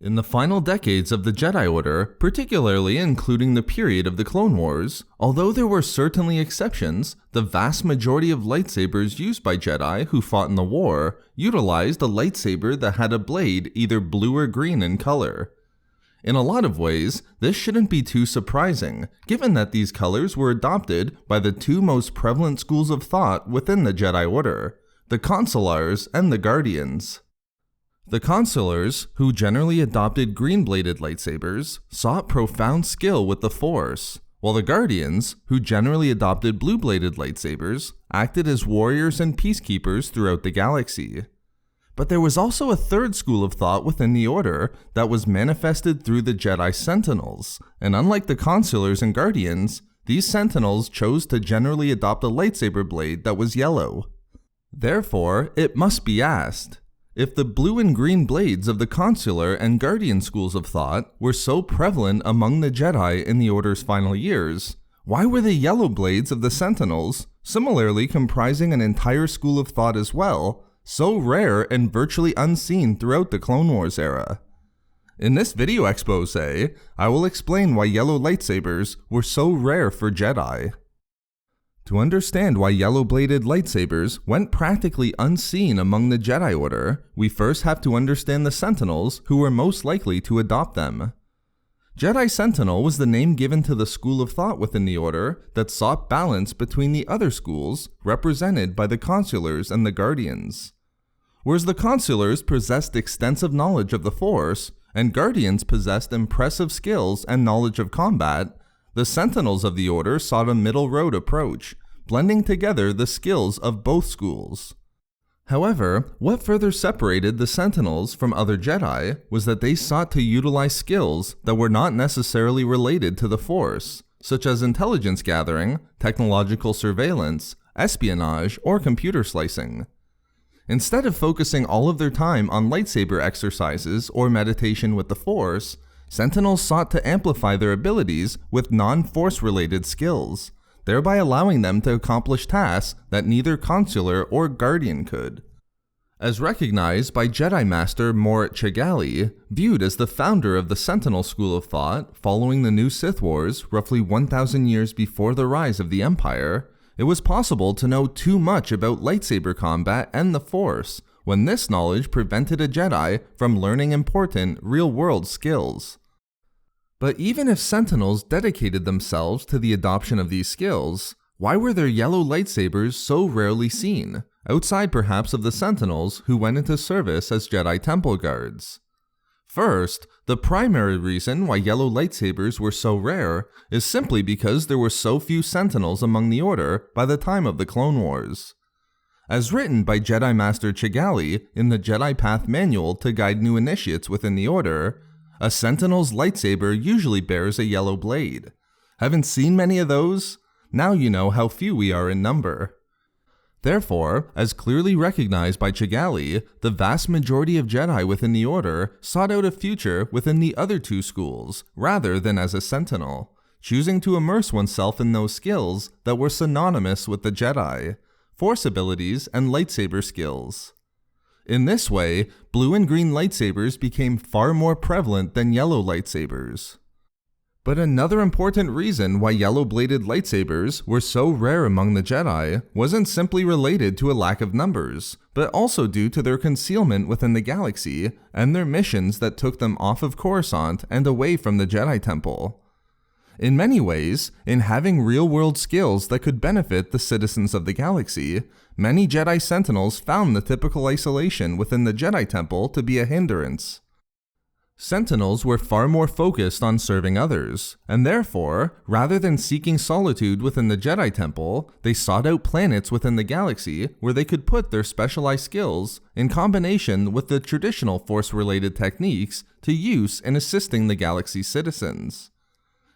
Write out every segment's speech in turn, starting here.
In the final decades of the Jedi Order, particularly including the period of the Clone Wars, although there were certainly exceptions, the vast majority of lightsabers used by Jedi who fought in the war utilized a lightsaber that had a blade either blue or green in color. In a lot of ways, this shouldn't be too surprising, given that these colors were adopted by the two most prevalent schools of thought within the Jedi Order, the Consulars and the Guardians. The Consulars, who generally adopted green-bladed lightsabers, sought profound skill with the Force, while the Guardians, who generally adopted blue-bladed lightsabers, acted as warriors and peacekeepers throughout the galaxy. But there was also a third school of thought within the Order that was manifested through the Jedi Sentinels, and unlike the Consulars and Guardians, these Sentinels chose to generally adopt a lightsaber blade that was yellow. Therefore, it must be asked, if the blue and green blades of the Consular and Guardian schools of thought were so prevalent among the Jedi in the Order's final years, why were the yellow blades of the Sentinels, similarly comprising an entire school of thought as well, so rare and virtually unseen throughout the Clone Wars era? In this video expose, I will explain why yellow lightsabers were so rare for Jedi. To understand why yellow-bladed lightsabers went practically unseen among the Jedi Order, we first have to understand the Sentinels who were most likely to adopt them. Jedi Sentinel was the name given to the school of thought within the Order that sought balance between the other schools represented by the Consulars and the Guardians. Whereas the Consulars possessed extensive knowledge of the Force, and Guardians possessed impressive skills and knowledge of combat, the Sentinels of the Order sought a middle road approach, blending together the skills of both schools. However, what further separated the Sentinels from other Jedi was that they sought to utilize skills that were not necessarily related to the Force, such as intelligence gathering, technological surveillance, espionage, or computer slicing. Instead of focusing all of their time on lightsaber exercises or meditation with the Force, Sentinels sought to amplify their abilities with non-Force related skills, thereby allowing them to accomplish tasks that neither Consular or Guardian could. As recognized by Jedi Master Morit Chigali, viewed as the founder of the Sentinel School of Thought following the New Sith Wars roughly 1,000 years before the rise of the Empire, it was possible to know too much about lightsaber combat and the Force, when this knowledge prevented a Jedi from learning important real-world skills. But even if Sentinels dedicated themselves to the adoption of these skills, why were their yellow lightsabers so rarely seen, outside perhaps of the Sentinels who went into service as Jedi Temple Guards? First, the primary reason why yellow lightsabers were so rare is simply because there were so few Sentinels among the Order by the time of the Clone Wars. As written by Jedi Master Chigali in the Jedi Path Manual to guide new initiates within the Order, a Sentinel's lightsaber usually bears a yellow blade. Haven't seen many of those? Now you know how few we are in number. Therefore, as clearly recognized by Chigali, the vast majority of Jedi within the Order sought out a future within the other two schools, rather than as a Sentinel, choosing to immerse oneself in those skills that were synonymous with the Jedi, Force abilities and lightsaber skills. In this way, blue and green lightsabers became far more prevalent than yellow lightsabers. But another important reason why yellow-bladed lightsabers were so rare among the Jedi wasn't simply related to a lack of numbers, but also due to their concealment within the galaxy and their missions that took them off of Coruscant and away from the Jedi Temple. In many ways, in having real-world skills that could benefit the citizens of the galaxy, many Jedi Sentinels found the typical isolation within the Jedi Temple to be a hindrance. Sentinels were far more focused on serving others, and therefore, rather than seeking solitude within the Jedi Temple, they sought out planets within the galaxy where they could put their specialized skills, in combination with the traditional Force-related techniques, to use in assisting the galaxy's citizens.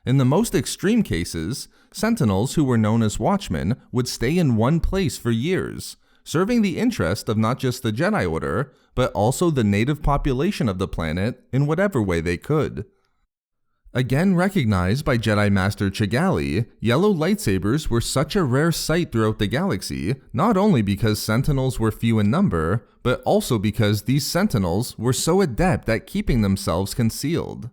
In the most extreme cases, Sentinels who were known as Watchmen would stay in one place for years, serving the interest of not just the Jedi Order, but also the native population of the planet in whatever way they could. Again recognized by Jedi Master Chigali, yellow lightsabers were such a rare sight throughout the galaxy, not only because Sentinels were few in number, but also because these Sentinels were so adept at keeping themselves concealed.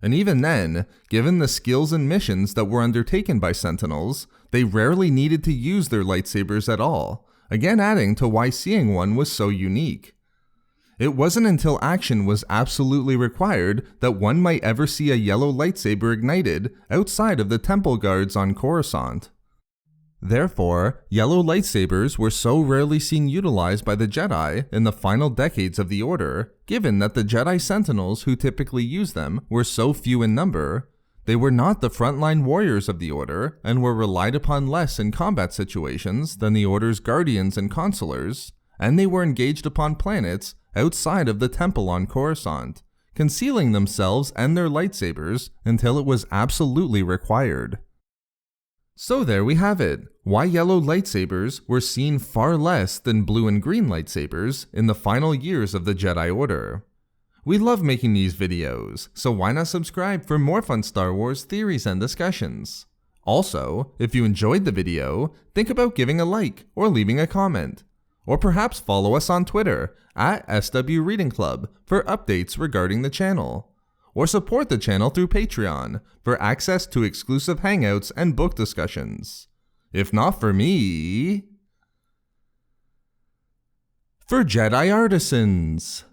And even then, given the skills and missions that were undertaken by Sentinels, they rarely needed to use their lightsabers at all, again adding to why seeing one was so unique. It wasn't until action was absolutely required that one might ever see a yellow lightsaber ignited outside of the temple guards on Coruscant. Therefore, yellow lightsabers were so rarely seen utilized by the Jedi in the final decades of the Order, given that the Jedi Sentinels who typically used them were so few in number. They were not the frontline warriors of the Order and were relied upon less in combat situations than the Order's guardians and consulars, and they were engaged upon planets outside of the temple on Coruscant, concealing themselves and their lightsabers until it was absolutely required. So there we have it, why yellow lightsabers were seen far less than blue and green lightsabers in the final years of the Jedi Order. We love making these videos, so why not subscribe for more fun Star Wars theories and discussions? Also, if you enjoyed the video, think about giving a like or leaving a comment. Or perhaps follow us on Twitter at SW Reading Club for updates regarding the channel. Or support the channel through Patreon for access to exclusive hangouts and book discussions. If not for me, for Jedi Artisans.